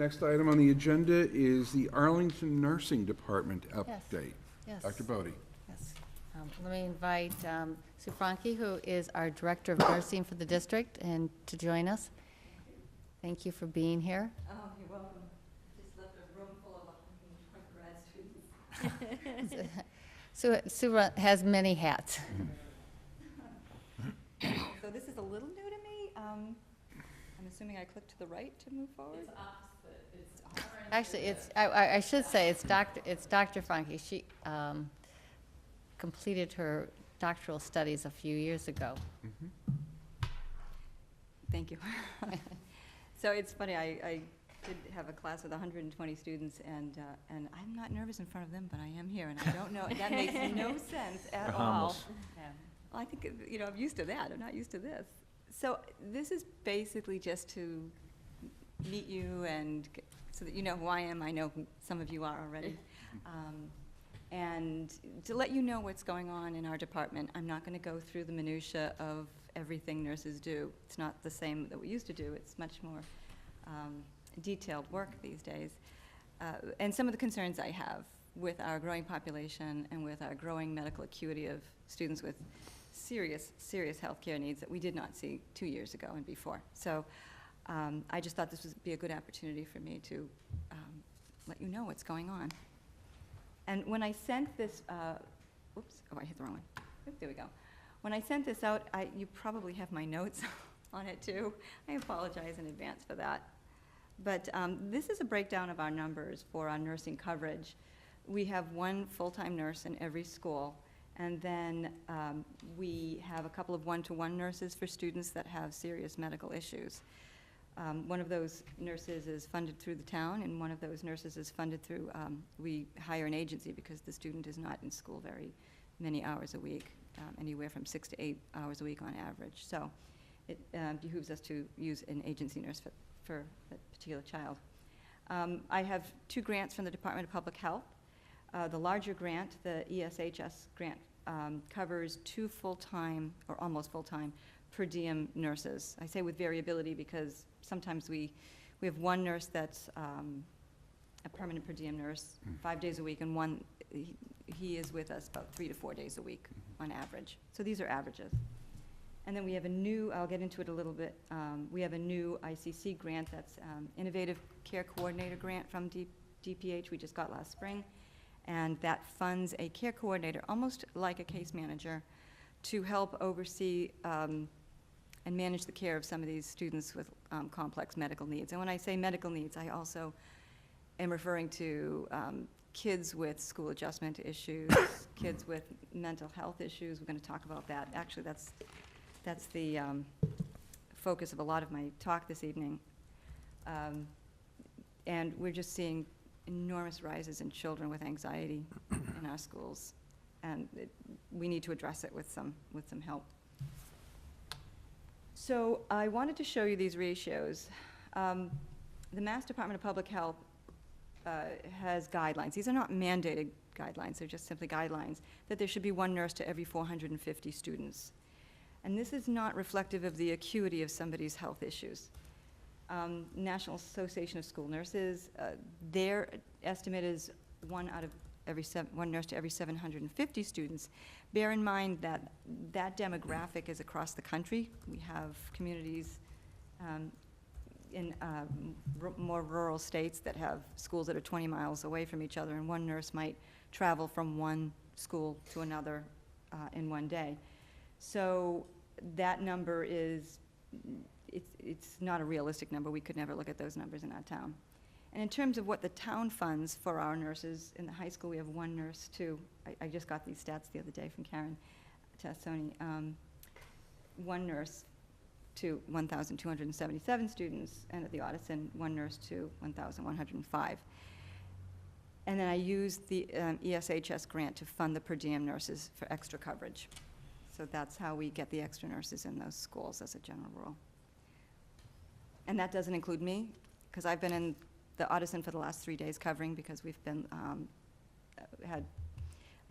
Next item on the agenda is the Arlington Nursing Department update. Yes. Dr. Bodie. Yes. Let me invite Sue Franke, who is our Director of Nursing for the district, and to join us. Thank you for being here. Oh, you're welcome. Just left a room full of grad students. Sue has many hats. So this is a little new to me. I'm assuming I click to the right to move forward? Actually, I should say it's Dr. Franke. She completed her doctoral studies a few years ago. Thank you. So it's funny, I did have a class with 120 students, and I'm not nervous in front of them, but I am here, and I don't know, that makes no sense at all. Well, I think, I'm used to that. I'm not used to this. So this is basically just to meet you and so that you know who I am. I know who some of you are already. And to let you know what's going on in our department. I'm not going to go through the minutia of everything nurses do. It's not the same that we used to do. It's much more detailed work these days. And some of the concerns I have with our growing population and with our growing medical acuity of students with serious healthcare needs that we did not see 2 years ago and before. So I just thought this would be a good opportunity for me to let you know what's going on. And when I sent this, oops, oh, I hit the wrong one. Oop, there we go. When I sent this out, you probably have my notes on it too. I apologize in advance for that. But this is a breakdown of our numbers for our nursing coverage. We have one full-time nurse in every school, and then we have a couple of one-to-one nurses for students that have serious medical issues. One of those nurses is funded through the town, and one of those nurses is funded through, we hire an agency because the student is not in school very many hours a week, anywhere from 6 to 8 hours a week on average. So it behooves us to use an agency nurse for that particular child. I have 2 grants from the Department of Public Health. The larger grant, the ESHS grant, covers 2 full-time, or almost full-time, per diem nurses. I say with variability because sometimes we have one nurse that's a permanent per diem nurse, 5 days a week, and one, he is with us about 3 to 4 days a week on average. So these are averages. And then we have a new, I'll get into it a little bit, we have a new ICC grant that's Innovative Care Coordinator grant from DPH we just got last spring. And that funds a care coordinator, almost like a case manager, to help oversee and manage the care of some of these students with complex medical needs. And when I say medical needs, I also am referring to kids with school adjustment issues, kids with mental health issues. We're going to talk about that. Actually, that's the focus of a lot of my talk this evening. And we're just seeing enormous rises in children with anxiety in our schools, and we need to address it with some help. So I wanted to show you these ratios. The Mass Department of Public Health has guidelines. These are not mandated guidelines, they're just simply guidelines, that there should be one nurse to every 450 students. And this is not reflective of the acuity of somebody's health issues. National Association of School Nurses, their estimate is one nurse to every 750 students. Bear in mind that that demographic is across the country. We have communities in more rural states that have schools that are 20 miles away from each other, and one nurse might travel from one school to another in one day. So that number is, it's not a realistic number. We could never look at those numbers in our town. And in terms of what the town funds for our nurses, in the high school we have one nurse too. I just got these stats the other day from Karen Tassoni. One nurse to 1,277 students, and at the Audison, one nurse to 1,105. And then I used the ESHS grant to fund the per diem nurses for extra coverage. So that's how we get the extra nurses in those schools as a general rule. And that doesn't include me, because I've been in the Audison for the last 3 days covering, because we've been had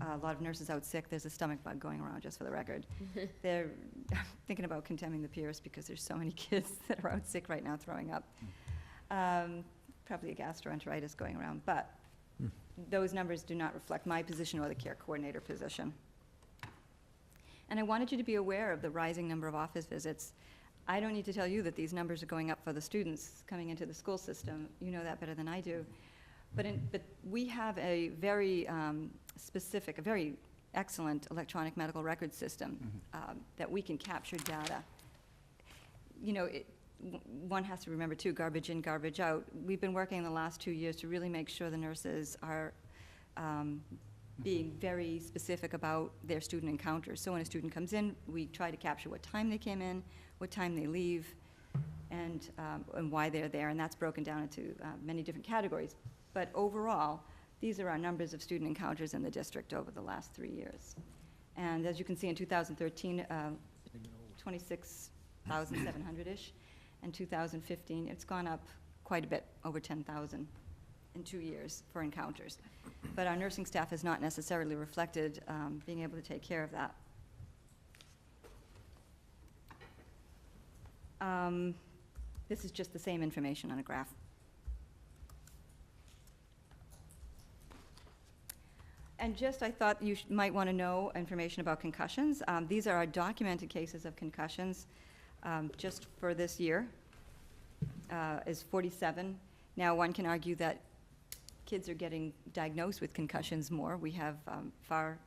a lot of nurses out sick. There's a stomach bug going around, just for the record. They're thinking about condemning the Pierce because there's so many kids that are out sick right now throwing up. probably a gastroenteritis going around, but those numbers do not reflect my position or the care coordinator position. And I wanted you to be aware of the rising number of office visits. I don't need to tell you that these numbers are going up for the students coming into the school system. You know that better than I do. But we have a very specific, a very excellent electronic medical record system that we can capture data. You know, one has to remember too, garbage in, garbage out. We've been working in the last 2 years to really make sure the nurses are being very specific about their student encounters. So when a student comes in, we try to capture what time they came in, what time they leave, and why they're there, and that's broken down into many different categories. But overall, these are our numbers of student encounters in the district over the last 3 years. And as you can see, in 2013, 26,700-ish. In 2015, it's gone up quite a bit, over 10,000 in 2 years for encounters. But our nursing staff has not necessarily reflected being able to take care of that. This is just the same information on a graph. And just, I thought you might want to know information about concussions. These are our documented cases of concussions just for this year, is 47. Now, one can argue that kids are getting diagnosed with concussions more. We have far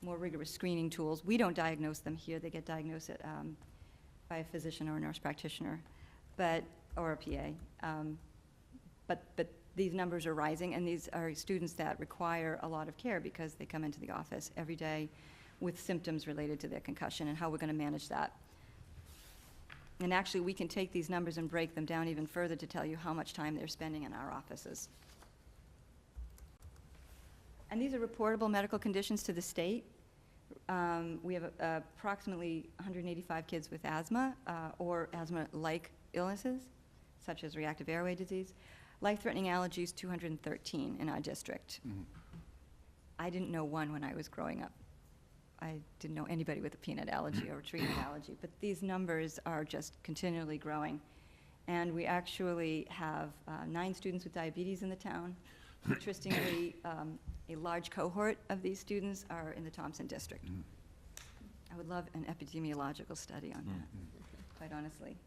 more rigorous screening tools. We don't diagnose them here. They get diagnosed at, by a physician or a nurse practitioner, or a PA. But these numbers are rising, and these are students that require a lot of care because they come into the office every day with symptoms related to their concussion and how we're going to manage that. And actually, we can take these numbers and break them down even further to tell you how much time they're spending in our offices. And these are reportable medical conditions to the state. We have approximately 185 kids with asthma or asthma-like illnesses, such as reactive airway disease. Life-threatening allergies, 213 in our district. Mhm. I didn't know one when I was growing up. I didn't know anybody with a peanut allergy or a tree nut allergy, but these numbers are just continually growing. And we actually have 9 students with diabetes in the town. Interestingly, a large cohort of these students are in the Thompson district. Mhm. I would love an epidemiological study on that, quite honestly.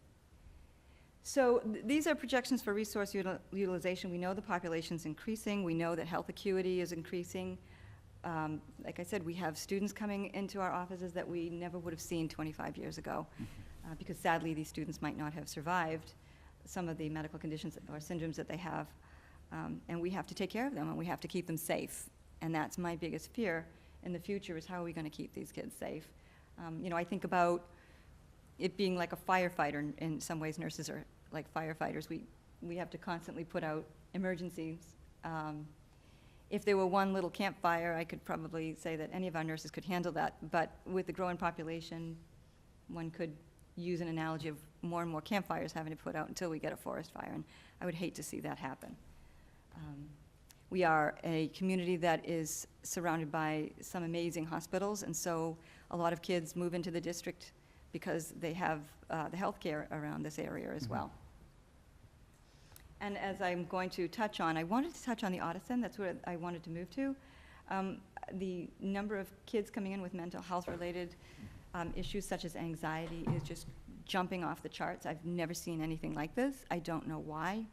So these are projections for resource utilization. We know the population's increasing. We know that health acuity is increasing. Like I said, we have students coming into our offices that we never would have seen 25 years ago, because sadly, these students might not have survived some of the medical conditions or syndromes that they have. And we have to take care of them, and we have to keep them safe. And that's my biggest fear in the future, is how are we going to keep these kids safe? You know, I think about it being like a firefighter. In some ways, nurses are like firefighters. We have to constantly put out emergencies. If there were one little campfire, I could probably say that any of our nurses could handle that. But with the growing population, one could use an analogy of more and more campfires having to put out until we get a forest fire. And I would hate to see that happen. We are a community that is surrounded by some amazing hospitals, and so a lot of kids move into the district because they have the health care around this area as well. And as I'm going to touch on, I wanted to touch on the Audison. That's what I wanted to move to. The number of kids coming in with mental health-related issues such as anxiety is just jumping off the charts. I've never seen anything like this. I don't know why.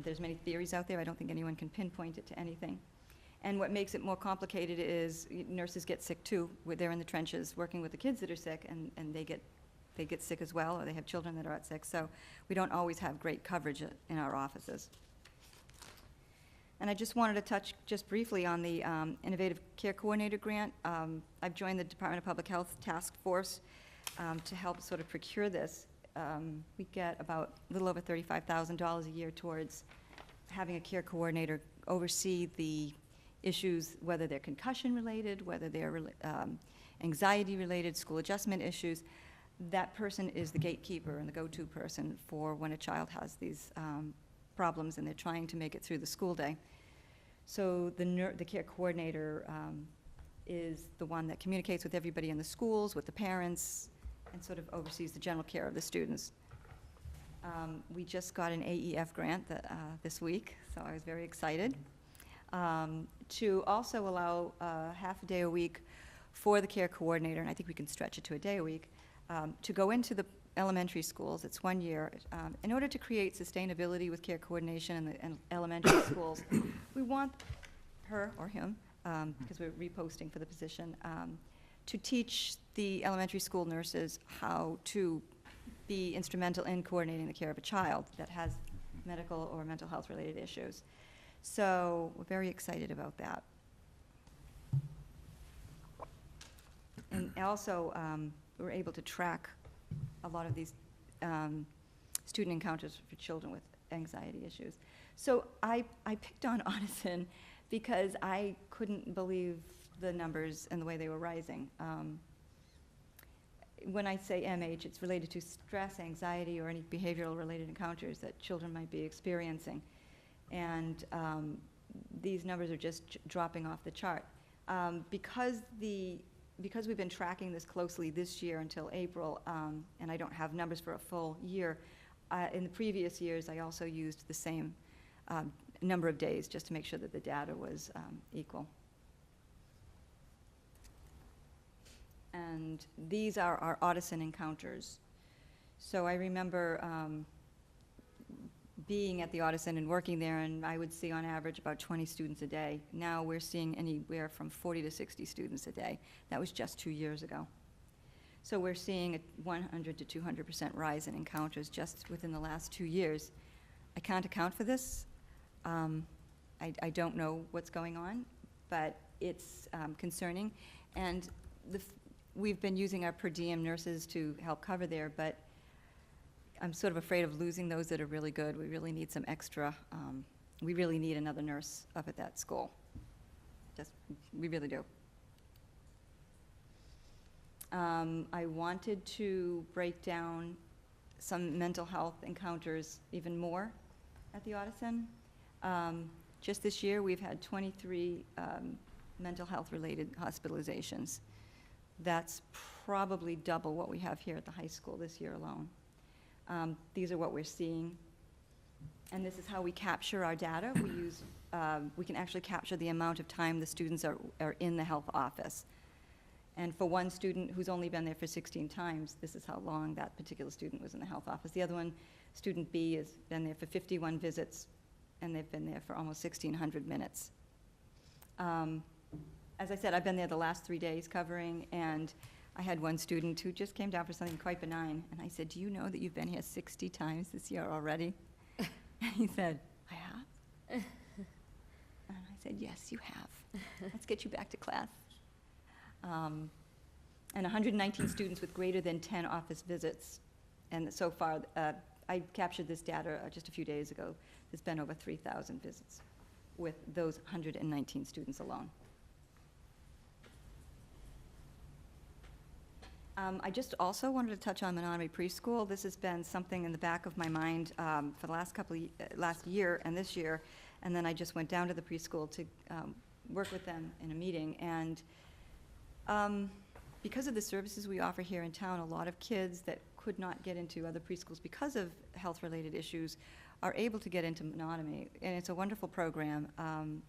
There's many theories out there. I don't think anyone can pinpoint it to anything. And what makes it more complicated is nurses get sick too. They're in the trenches working with the kids that are sick, and they get sick as well, or they have children that are out sick. So we don't always have great coverage in our offices. And I just wanted to touch just briefly on the Innovative Care Coordinator Grant. I've joined the Department of Public Health Task Force to help sort of procure this. We get about a little over $35,000 a year towards having a care coordinator oversee the issues, whether they're concussion-related, whether they're anxiety-related, school adjustment issues. That person is the gatekeeper and the go-to person for when a child has these problems and they're trying to make it through the school day. So the care coordinator is the one that communicates with everybody in the schools, with the parents, and sort of oversees the general care of the students. We just got an AEF grant this week, so I was very excited. To also allow half a day a week for the care coordinator, and I think we can stretch it to a day a week, to go into the elementary schools. It's 1 year. In order to create sustainability with care coordination in the elementary schools, we want her or him, because we're reposting for the position, to teach the elementary school nurses how to be instrumental in coordinating the care of a child that has medical or mental health related issues. So we're very excited about that. And also, we're able to track a lot of these student encounters for children with anxiety issues. So I picked on Audison because I couldn't believe the numbers and the way they were rising. When I say MH, it's related to stress, anxiety, or any behavioral related encounters that children might be experiencing. And these numbers are just dropping off the chart. Because we've been tracking this closely this year until April, and I don't have numbers for a full year, in the previous years I also used the same number of days just to make sure that the data was equal. And these are our Audison encounters. So I remember being at the Audison and working there, and I would see on average about 20 students a day. Now we're seeing anywhere from 40 to 60 students a day. That was just 2 years ago. So we're seeing a 100 to 200% rise in encounters just within the last 2 years. I can't account for this. I don't know what's going on, but it's concerning. And we've been using our per diem nurses to help cover there, but I'm sort of afraid of losing those that are really good. We really need some extra, we really need another nurse up at that school. We really do. I wanted to break down some mental health encounters even more at the Audison. Just this year, we've had 23 mental health related hospitalizations. That's probably double what we have here at the high school this year alone. These are what we're seeing. And this is how we capture our data. We can actually capture the amount of time the students are in the health office. And for one student who's only been there for 16 times, this is how long that particular student was in the health office. The other one, student B, has been there for 51 visits, and they've been there for almost 1,600 minutes. As I said, I've been there the last 3 days covering, and I had one student who just came down for something quite benign, and I said, "Do you know that you've been here 60 times this year already?" And he said, "I have." And I said, "Yes, you have. Let's get you back to class." And 119 students with greater than 10 office visits. And so far, I captured this data just a few days ago. There's been over 3,000 visits with those 119 students alone. I just also wanted to touch on Menominee Preschool. This has been something in the back of my mind for the last year and this year, and then I just went down to the preschool to work with them in a meeting. And because of the services we offer here in town, a lot of kids that could not get into other preschools because of health-related issues are able to get into Menominee, and it's a wonderful program.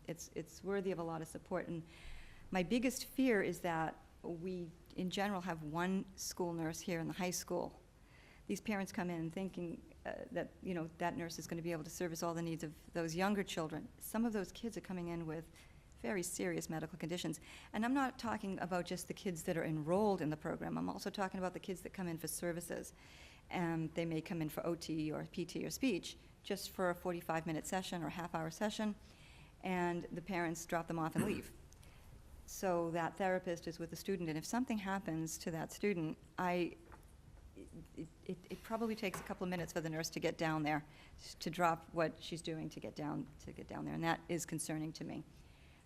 It's worthy of a lot of support, and my biggest fear is that we, in general, have one school nurse here in the high school. These parents come in thinking that, that nurse is going to be able to service all the needs of those younger children. Some of those kids are coming in with very serious medical conditions. And I'm not talking about just the kids that are enrolled in the program. I'm also talking about the kids that come in for services. And they may come in for OT or PT or speech just for a 45-minute session or half-hour session, and the parents drop them off and leave. So that therapist is with the student, and if something happens to that student, it probably takes a couple of minutes for the nurse to get down there, to drop what she's doing to get down there, and that is concerning to me.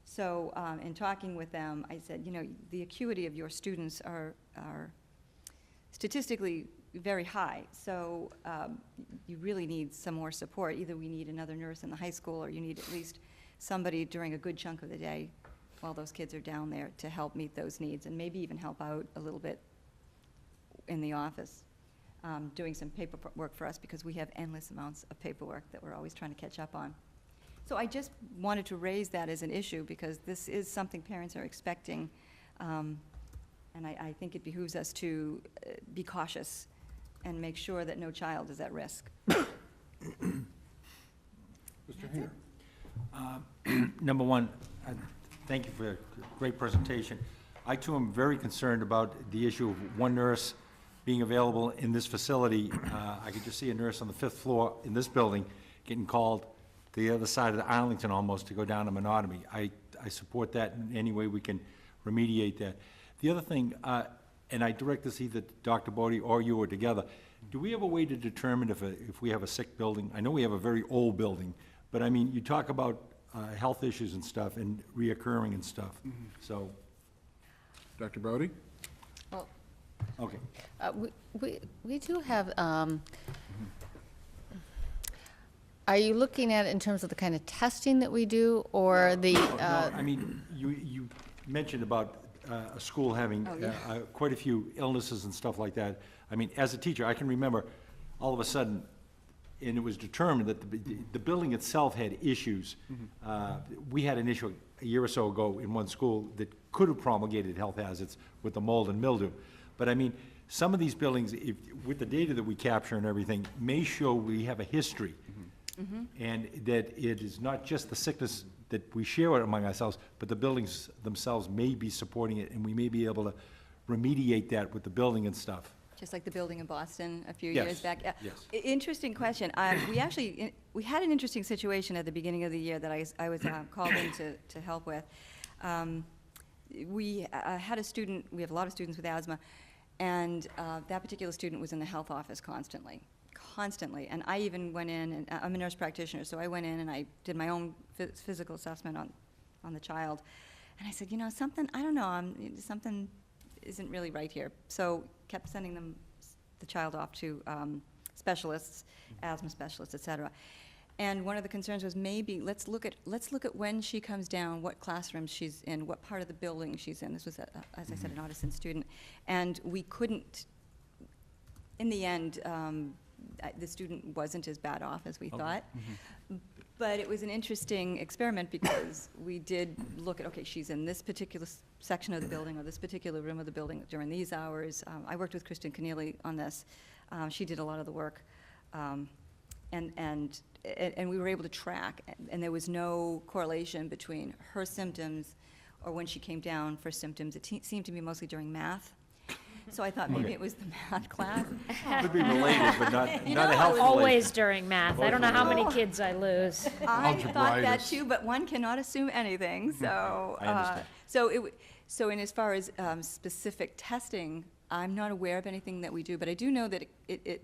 So in talking with them, I said, the acuity of your students are statistically very high, so you really need some more support. Either we need another nurse in the high school, or you need at least somebody during a good chunk of the day while those kids are down there to help meet those needs, and maybe even help out a little bit in the office. doing some paperwork for us because we have endless amounts of paperwork that we're always trying to catch up on. So I just wanted to raise that as an issue because this is something parents are expecting, and I think it behooves us to be cautious and make sure that no child is at risk. Mr. Hayner? Number one, thank you for a great presentation. I too am very concerned about the issue of one nurse being available in this facility. I could just see a nurse on the 5th floor in this building getting called to the other side of Arlington almost to go down to Monotony. I support that in any way we can remediate that. The other thing, and I direct this either to Dr. Bodie or you or together, do we have a way to determine if we have a sick building? I know we have a very old building, but I mean, you talk about health issues and stuff and reoccurring and stuff, so, Dr. Bodie? Well, okay. we do have, are you looking at it in terms of the kind of testing that we do, or the? No, I mean, you mentioned about a school having quite a few illnesses and stuff like that. I mean, as a teacher, I can remember all of a sudden, and it was determined that the building itself had issues. We had an issue a year or so ago in one school that could have promulgated health hazards with the mold and mildew. But I mean, some of these buildings, with the data that we capture and everything, may show we have a history. And that it is not just the sickness that we share among ourselves, but the buildings themselves may be supporting it, and we may be able to remediate that with the building and stuff. Just like the building in Boston a few Yes, years back. yes. Interesting question. We had an interesting situation at the beginning of the year that I was called in to help with. We had a student, we have a lot of students with asthma, and that particular student was in the health office constantly. And I even went in, and I'm a nurse practitioner, so I went in and I did my own physical assessment on the child. And I said, you know, something, I don't know, something isn't really right here. So kept sending the child off to specialists, asthma specialists, et cetera. And one of the concerns was maybe let's look at when she comes down, what classroom she's in, what part of the building she's in. This was, as I said, an Audison student. And we couldn't, in the end, the student wasn't as bad off as we thought. But it was an interesting experiment because we did look at, okay, she's in this particular section of the building or this particular room of the building during these hours. I worked with Kristen Keneally on this. She did a lot of the work. And we were able to track, and there was no correlation between her symptoms or when she came down for symptoms. It seemed to be mostly during math. So I thought maybe it was the math class. Could be related, but not a health relation. Always during math. I don't know how many kids I lose. I thought that Algebraitis. too, but one cannot assume anything, so. I understand. So in as far as specific testing, I'm not aware of anything that we do, but I do know that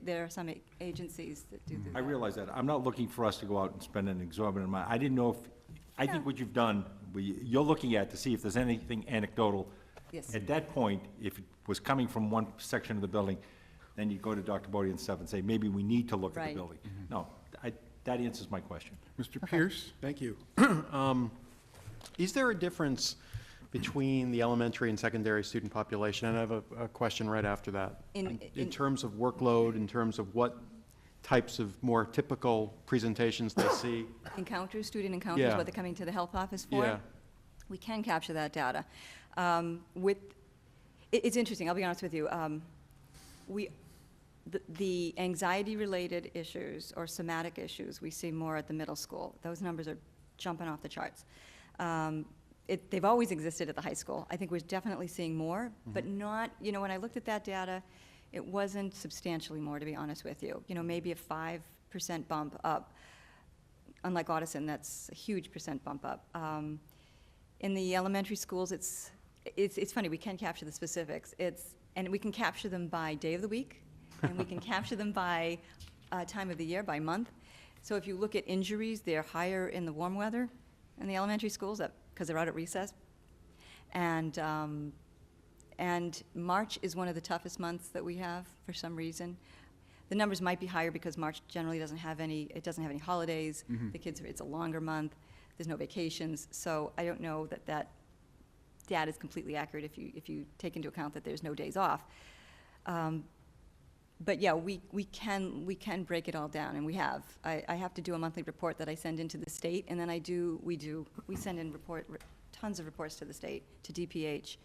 there are some agencies that do I that. realize that. I'm not looking for us to go out and spend an exorbitant amount. I didn't know if, I think what you've done, you're looking at to see if there's anything anecdotal. Yes. At that point, if it was coming from one section of the building, then you go to Dr. Bodie and stuff and say, maybe we need to look at the Right. building. No, that answers my question. Mr. Pierce? Thank you. Is there a difference between the elementary and secondary student population? And I have a question right after that. In terms of workload, in terms of what types of more typical presentations they see? Encounters, student encounters, Yeah. what they're coming to the health office for? Yeah. We can capture that data. It's interesting, I'll be honest with you. The anxiety-related issues or somatic issues, we see more at the middle school. Those numbers are jumping off the charts. They've always existed at the high school. I think we're definitely seeing more, but not, when I looked at that data, it wasn't substantially more, to be honest with you. Maybe a 5% bump up. Unlike Audison, that's a huge percent bump up. In the elementary schools, it's funny, we can capture the specifics. And we can capture them by day of the week, and we can capture them by time of the year, by month. So if you look at injuries, they're higher in the warm weather in the elementary schools because they're out at recess. And March is one of the toughest months that we have for some reason. The numbers might be higher because March generally doesn't have any holidays. The kids, it's a longer month. There's no vacations. So I don't know that data is completely accurate if you take into account that there's no days off. But yeah, we can break it all down, and we have. I have to do a monthly report that I send into the state, and then we send in tons of reports to the state, to DPH.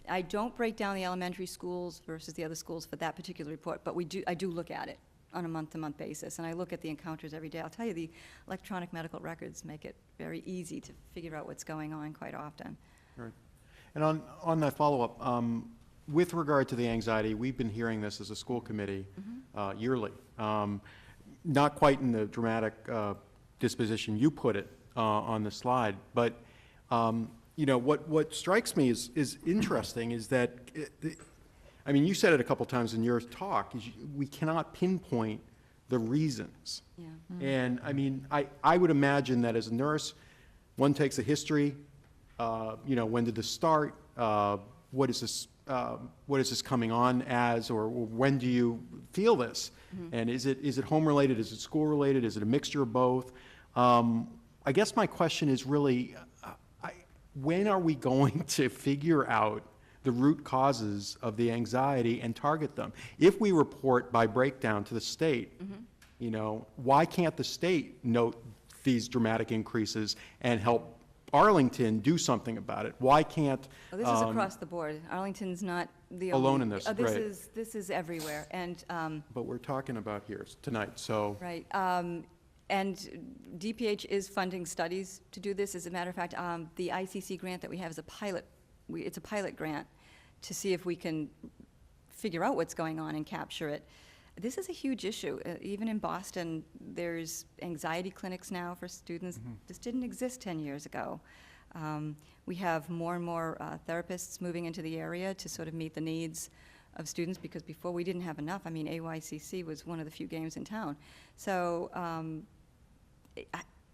I don't break down the elementary schools versus the other schools for that particular report, but I do look at it on a month-to-month basis, and I look at the encounters every day. I'll tell you, the electronic medical records make it very easy to figure out what's going on quite often. Right. And on that follow-up, with regard to the anxiety, we've been hearing this as a school committee yearly. Not quite in the dramatic disposition you put it on the slide, but you know, what strikes me is interesting is that, I mean, you said it a couple times in your talk, is we cannot pinpoint the reasons. Yeah. And I mean, I would imagine that as a nurse, one takes a history, you know, when did this start? What is this coming on as, or when do you feel this? And is it home related? Is it school related? Is it a mixture of both? I guess my question is really, when are we going to figure out the root causes of the anxiety and target them? If we report by breakdown to the state, you know, why can't the state note these dramatic increases and help Arlington do something about it? Why can't? Well, this is across the board. Arlington's not the only. Alone in this, this right. This is everywhere, and. But we're talking about here tonight, so. Right. And DPH is funding studies to do this. As a matter of fact, the ICC grant that we have is a pilot. It's a pilot grant to see if we can figure out what's going on and capture it. This is a huge issue. Even in Boston, there's anxiety clinics now for students. This didn't exist 10 years ago. We have more and more therapists moving into the area to sort of meet the needs of students, because before we didn't have enough. I mean, AYCC was one of the few games in town. So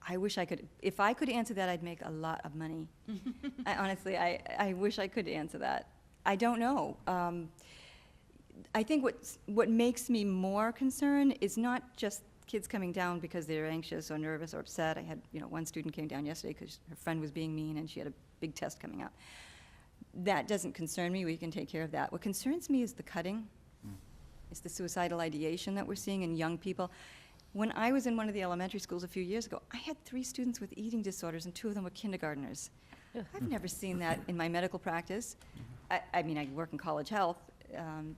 I wish I could, if I could answer that, I'd make a lot of money. Honestly, I wish I could answer that. I don't know. I think what makes me more concerned is not just kids coming down because they're anxious or nervous or upset. I had, you know, one student came down yesterday because her friend was being mean and she had a big test coming up. That doesn't concern me. We can take care of that. What concerns me is the cutting. It's the suicidal ideation that we're seeing in young people. When I was in one of the elementary schools a few years ago, I had 3 students with eating disorders, and 2 of them were kindergartners. I've never seen that in my medical practice. I mean, I work in college health,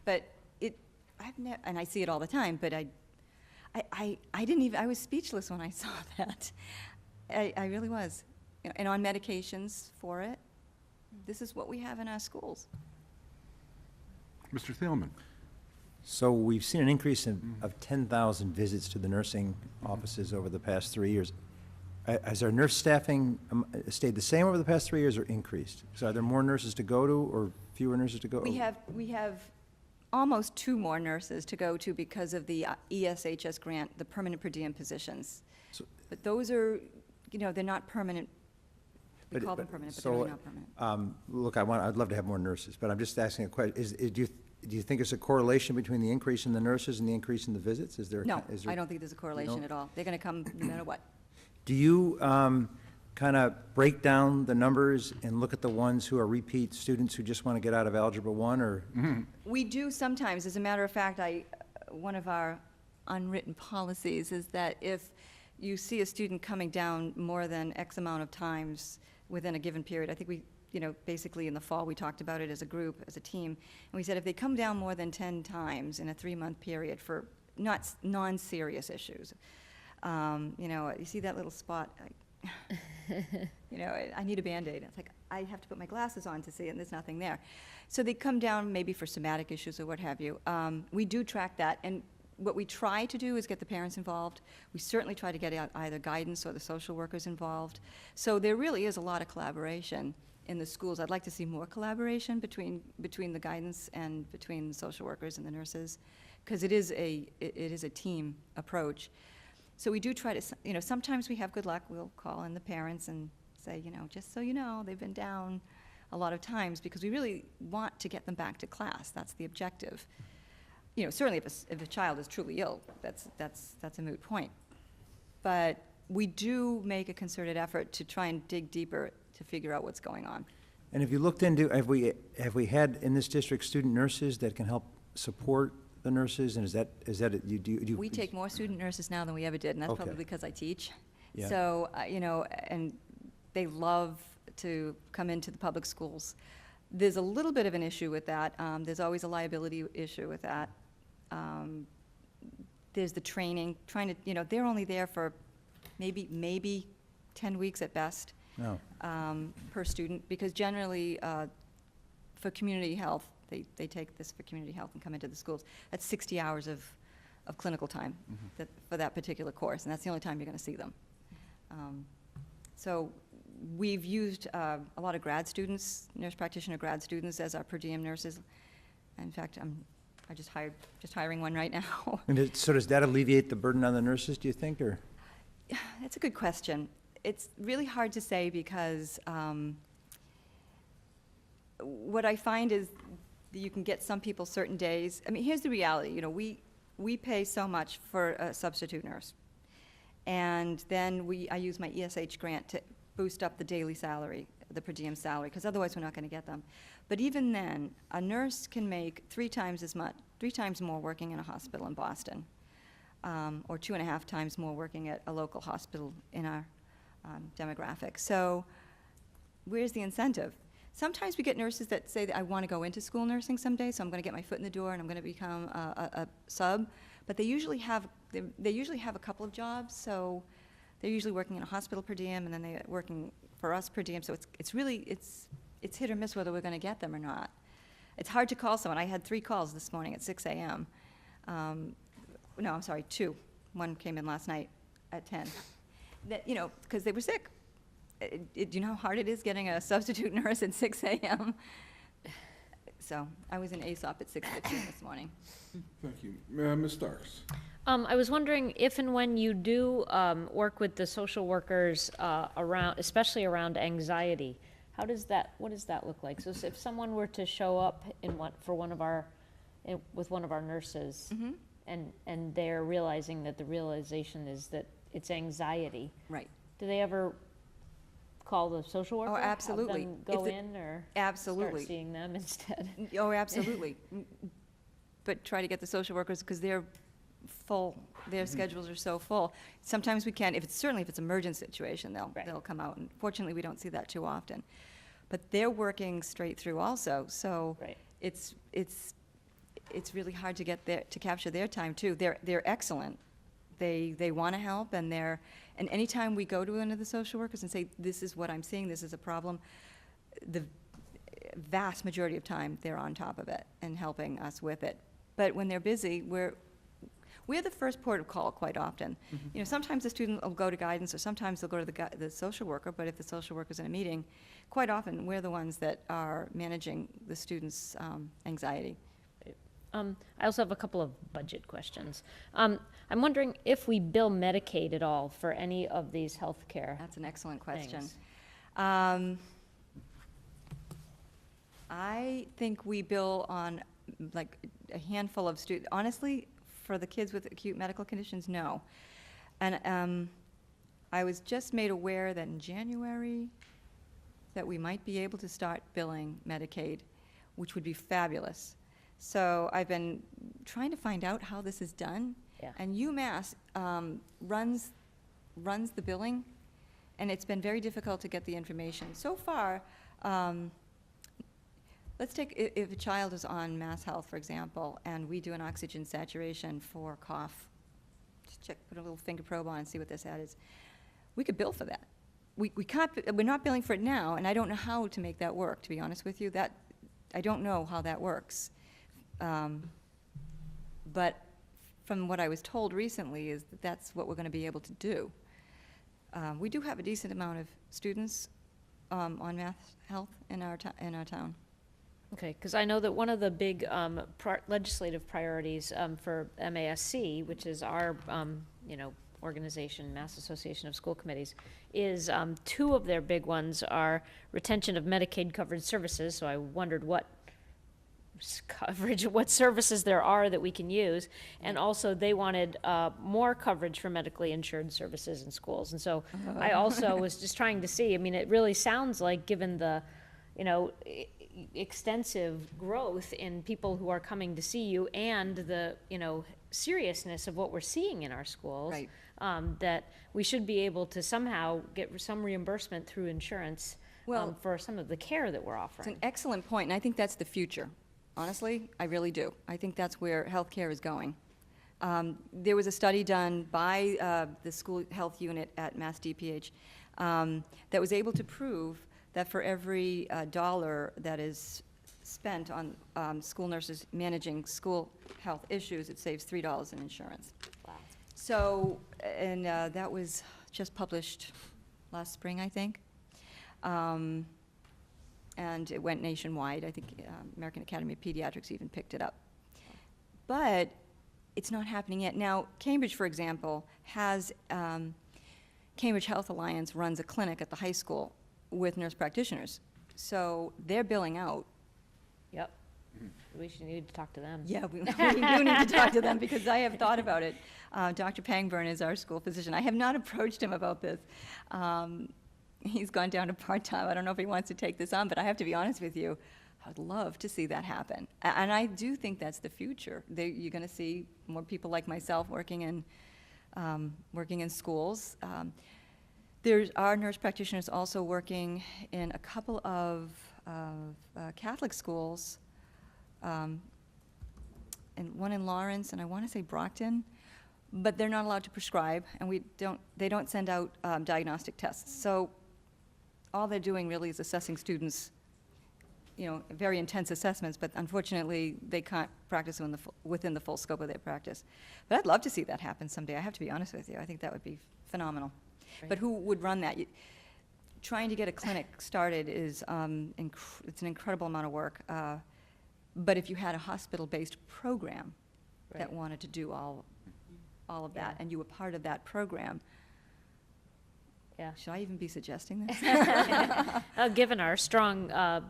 but and I see it all the time, but I didn't even, I was speechless when I saw that. I really was. You know, and on medications for it. This is what we have in our schools. Mr. Thielman? So we've seen an increase of 10,000 visits to the nursing offices over the past 3 years. Has our nurse staffing stayed the same over the past 3 years or increased? So are there more nurses to go to or fewer nurses to go? We have almost 2 more nurses to go to because of the ESHS grant, the permanent per diem positions. But those are, you know, they're not permanent. We call them permanent, but they're really not permanent. Look, I'd love to have more nurses, but I'm just asking a question. Do you think there's a correlation between the increase in the nurses and the increase in the visits? No, I don't think there's a correlation at all. They're going to come no matter what. Do you kind of break down the numbers and look at the ones who are repeat students who just want to get out of Algebra 1, or? We do sometimes. As a matter of fact, one of our unwritten policies is that if you see a student coming down more than X amount of times within a given period, I think we, you know, basically in the fall, we talked about it as a group, as a team, and we said if they come down more than 10 times in a 3-month period for non-serious issues, you know, you see that little spot, you know, I need a Band-Aid. It's like, I have to put my glasses on to see it, and there's nothing there. So they come down maybe for somatic issues or what have you. We do track that, and what we try to do is get the parents involved. We certainly try to get either guidance or the social workers involved. So there really is a lot of collaboration in the schools. I'd like to see more collaboration between the guidance and between the social workers and the nurses, because it is a team approach. So we do try to, you know, sometimes we have good luck. We'll call in the parents and say, you know, just so you know, they've been down a lot of times, because we really want to get them back to class. That's the objective. You know, certainly if a child is truly ill, that's a moot point. But we do make a concerted effort to try and dig deeper to figure out what's going on. And have you looked into, have we had in this district student nurses that can help support the nurses? And is that, do you? We take more student nurses now than we ever did, and that's Okay. probably because I teach. Yeah. So, and they love to come into the public schools. There's a little bit of an issue with that. There's always a liability issue with that. There's the training, trying to, they're only there for maybe 10 weeks at best. No. Per student, because generally, for community health, they take this for community health and come into the schools. That's 60 hours of clinical time for that particular course, and that's the only time you're going to see them. So we've used a lot of grad students, nurse practitioner grad students as our per diem nurses. In fact, I just hiring one right now. And so does that alleviate the burden on the nurses, do you think, or? That's a good question. It's really hard to say because what I find is that you can get some people certain days. I mean, here's the reality. We pay so much for a substitute nurse. And then I use my ESH grant to boost up the daily salary, the per diem salary, because otherwise we're not going to get them. But even then, a nurse can make 3 times more working in a hospital in Boston, or 2.5 times more working at a local hospital in our demographic. So where's the incentive? Sometimes we get nurses that say that I want to go into school nursing someday, so I'm going to get my foot in the door and I'm going to become a sub. But they usually have a couple of jobs, so they're usually working in a hospital per diem and then they're working for us per diem. So it's really hit or miss whether we're going to get them or not. It's hard to call someone. I had 3 calls this morning at 6 a.m. No, I'm sorry, 2. One came in last night at 10. That, because they were sick. Do you know how hard it is getting a substitute nurse at 6 a.m.? So I was in ASOP at 6:15 this morning. Thank you. Ms. Starks? I was wondering if and when you do work with the social workers especially around anxiety, what does that look like? So if someone were to show up with one of our nurses, and they're realizing that the realization is that it's anxiety. Right. Do they ever call the social worker? Oh, absolutely. Have them go in or Absolutely. start seeing them instead? Oh, absolutely. But try to get the social workers, because they're full, their schedules are so full. Sometimes we can, certainly if it's an emergent situation, they'll come out, and fortunately, we don't see that too often. But they're working straight through also, so Right. it's really hard to capture their time too. They're excellent. They want to help, and anytime we go to one of the social workers and say, this is what I'm seeing, this is a problem, the vast majority of time, they're on top of it and helping us with it. But when they're busy, we're the first port of call quite often. Sometimes the student will go to guidance, or sometimes they'll go to the social worker, but if the social worker's in a meeting, quite often, we're the ones that are managing the student's anxiety. I also have a couple of budget questions. I'm wondering if we bill Medicaid at all for any of these healthcare. That's an excellent question. Things. I think we bill on like a handful of students. Honestly, for the kids with acute medical conditions, no. And I was just made aware that in January that we might be able to start billing Medicaid, which would be fabulous. So I've been trying to find out how this is done. Yeah. And UMass runs the billing, and it's been very difficult to get the information. So far, let's take, if a child is on Mass Health, for example, and we do an oxygen saturation for cough, just check, put a little finger probe on and see what this ad is. We could bill for that. We can't, we're not billing for it now, and I don't know how to make that work, to be honest with you. I don't know how that works. But from what I was told recently is that that's what we're going to be able to do. We do have a decent amount of students on Mass Health in our town. Okay, because I know that one of the big legislative priorities for MASC, which is our, organization, Mass Association of School Committees, is 2 of their big ones are retention of Medicaid-covered services, so I wondered what coverage, what services there are that we can use, and also they wanted more coverage for medically insured services in schools. And so I also was just trying to see, I mean, it really sounds like, given the extensive growth in people who are coming to see you and the, seriousness of what we're seeing in our schools. Right. That we should be able to somehow get some reimbursement through insurance Well, for some of the care that we're It's an offering. excellent point, and I think that's the future. Honestly, I really do. I think that's where healthcare is going. There was a study done by the school health unit at Mass DPH that was able to prove that for every dollar that is spent on school nurses managing school health issues, it saves $3 in insurance. Wow. So, and that was just published last spring, I think. And it went nationwide. I think American Academy of Pediatrics even picked it up. But it's not happening yet. Now, Cambridge, for example, has, Cambridge Health Alliance runs a clinic at the high school with nurse practitioners. So they're billing out. Yep. We should need to talk to them. Yeah, we do need to talk to them because I have thought about it. Dr. Pangburn is our school physician. I have not approached him about this. He's gone down to part-time. I don't know if he wants to take this on, but I have to be honest with you. I'd love to see that happen. And I do think that's the future. You're going to see more people like myself working in schools. There are nurse practitioners also working in a couple of Catholic schools, and one in Lawrence, and I want to say Brockton, but they're not allowed to prescribe, and they don't send out diagnostic tests. So all they're doing really is assessing students, very intense assessments, but unfortunately, they can't practice within the full scope of their practice. But I'd love to see that happen someday. I have to be honest with you. I think that would be phenomenal. But who would run that? Trying to get a clinic started is, it's an incredible amount of work. But if you had a hospital-based program that Right. wanted to do all of that, Yeah. and you were part of that program, Yeah. should I even be suggesting this? Given our strong,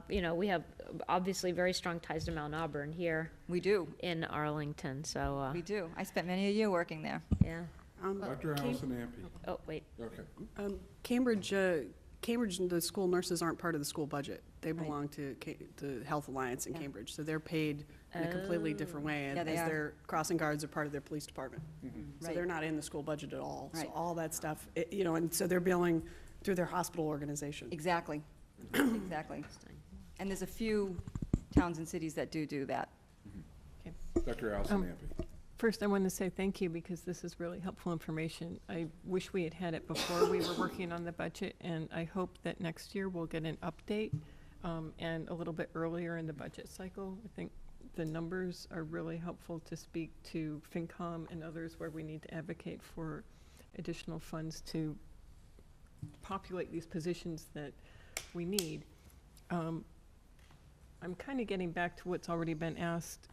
we have obviously very strong ties to Mount Auburn here We do, in Arlington, so, we do. I spent many a year working there. yeah. Dr. Allison Ampe. Oh, wait. Okay. Cambridge, the school nurses aren't part of the school budget. They Right. belong to the Health Alliance in Yeah. Cambridge, so they're paid in a completely different way. Yeah, they as are. their crossing guards are part of their police department. So Right. they're not in the school budget at all. So Right. all that stuff, and so they're billing through their hospital organization. Exactly, exactly. And there's a few towns and cities that do that. Dr. Allison Ampe. First, I want to say thank you because this is really helpful information. I wish we had had it before we were working on the budget, and I hope that next year we'll get an update and a little bit earlier in the budget cycle. I think the numbers are really helpful to speak to FinCom and others where we need to advocate for additional funds to populate these positions that we need. I'm kind of getting back to what's already been asked,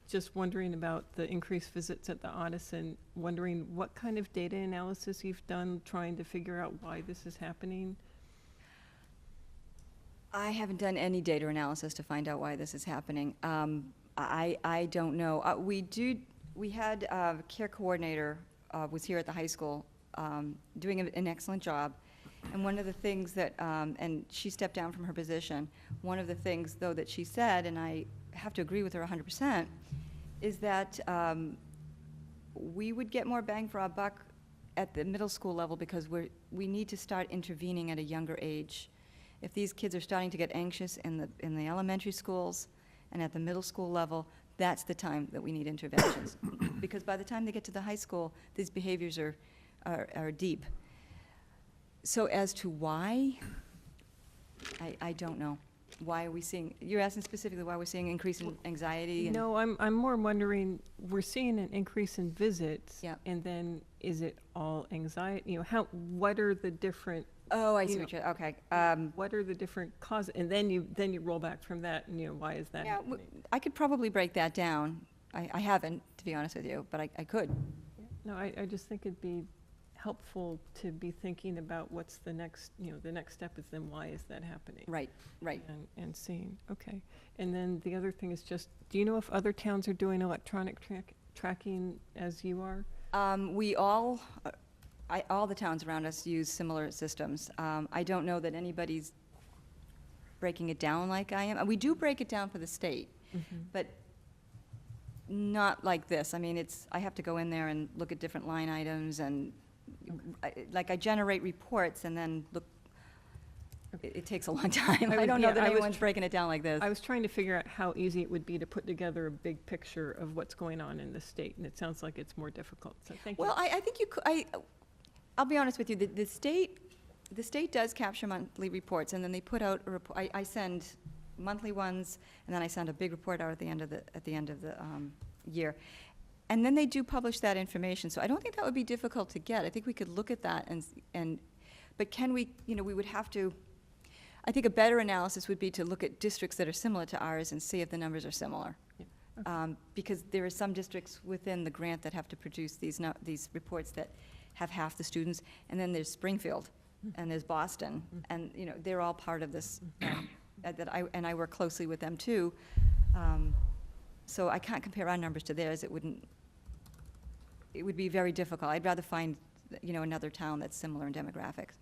just wondering about the increased visits at the Audison, wondering what kind of data analysis you've done trying to figure out why this is happening? I haven't done any data analysis to find out why this is happening. I don't know. We had a care coordinator was here at the high school doing an excellent job. And one of the things that, and she stepped down from her position, one of the things, though, that she said, and I have to agree with her 100%, is that we would get more bang for our buck at the middle school level because we need to start intervening at a younger age. If these kids are starting to get anxious in the elementary schools and at the middle school level, that's the time that we need interventions. Because by the time they get to the high school, these behaviors are deep. So as to why, I don't know. Why are we seeing, you're asking specifically why we're seeing increase in anxiety? And No, I'm more wondering, we're seeing an increase in visits. Yeah. And then is it all anxiety? What are the different, Oh, I see you what you're, okay. what are the different causes? And then you roll back from that and, why is that Yeah, happening? I could probably break that down. I haven't, to be honest with you, but I could. No, I just think it'd be helpful to be thinking about what's the next, the next step is then why is that happening? Right, right. And seeing, okay. And then the other thing is just, do you know if other towns are doing electronic tracking as you are? We all the towns around us use similar systems. I don't know that anybody's breaking it down like I am. And we do break it down for the state, but not like this. I mean, I have to go in there and look at different line items, and I generate reports and then look. It takes a long time. I don't know that anyone's breaking it down like this. I was trying to figure out how easy it would be to put together a big picture of what's going on in the state, and it sounds like it's more difficult, so thank you. Well, I think you could, I'll be honest with you, the state does capture monthly reports, and then they put out a report. I send monthly ones, and then I send a big report out at the end of the year. And then they do publish that information, so I don't think that would be difficult to get. I think we could look at that but can we, we would have to, I think a better analysis would be to look at districts that are similar to ours and see if the numbers are similar. Because there are some districts within the grant that have to produce these reports that have half the students, and then there's Springfield, and there's Boston, and they're all part of this. And I work closely with them too, so I can't compare our numbers to theirs. It would be very difficult. I'd rather find another town that's similar in demographics.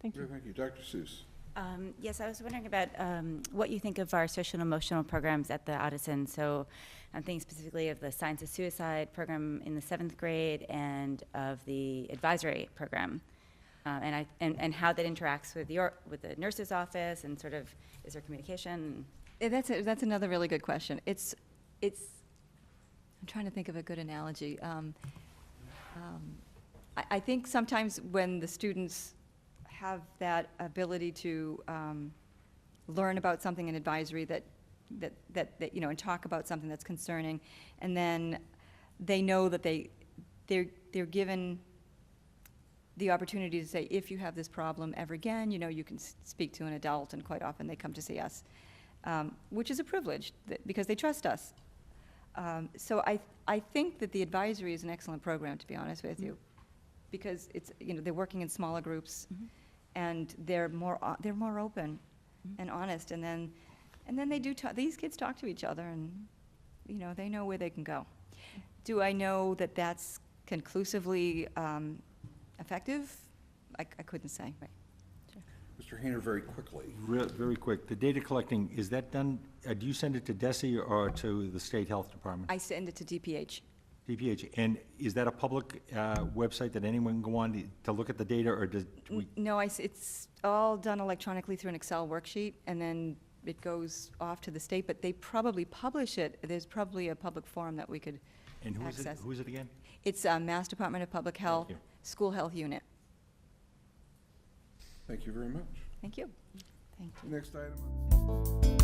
Thank you. Thank you. Dr. Seuss. Yes, I was wondering about what you think of our social and emotional programs at the Addison. So I'm thinking specifically of the Science of Suicide program in the 7th grade and of the advisory program, and how that interacts with the nurse's office, and sort of, is there communication? That's another really good question. I'm trying to think of a good analogy. I think sometimes when the students have that ability to learn about something in advisory that and talk about something that's concerning, and then they know that they're given the opportunity to say, if you have this problem ever again, you can speak to an adult, and quite often they come to see us, which is a privilege because they trust us. So I think that the advisory is an excellent program, to be honest with you, because it's they're working in smaller groups, and they're more open and honest, and then they do these kids talk to each other, and they know where they can go. Do I know that that's conclusively effective? I couldn't say. Right. Mr. Hayner, very quickly. Very quick, the data collecting, is that done, do you send it to DESE or to the State Health Department? I send it to DPH. DPH, and is that a public website that anyone can go on to look at the data, or does we? No, it's all done electronically through an Excel worksheet, and then it goes off to the state, but they probably publish it. There's probably a public forum that we could access. And who is it again? It's Mass Department of Public Health, School Health Unit. Thank you very much. Thank you. Thank you. Next item.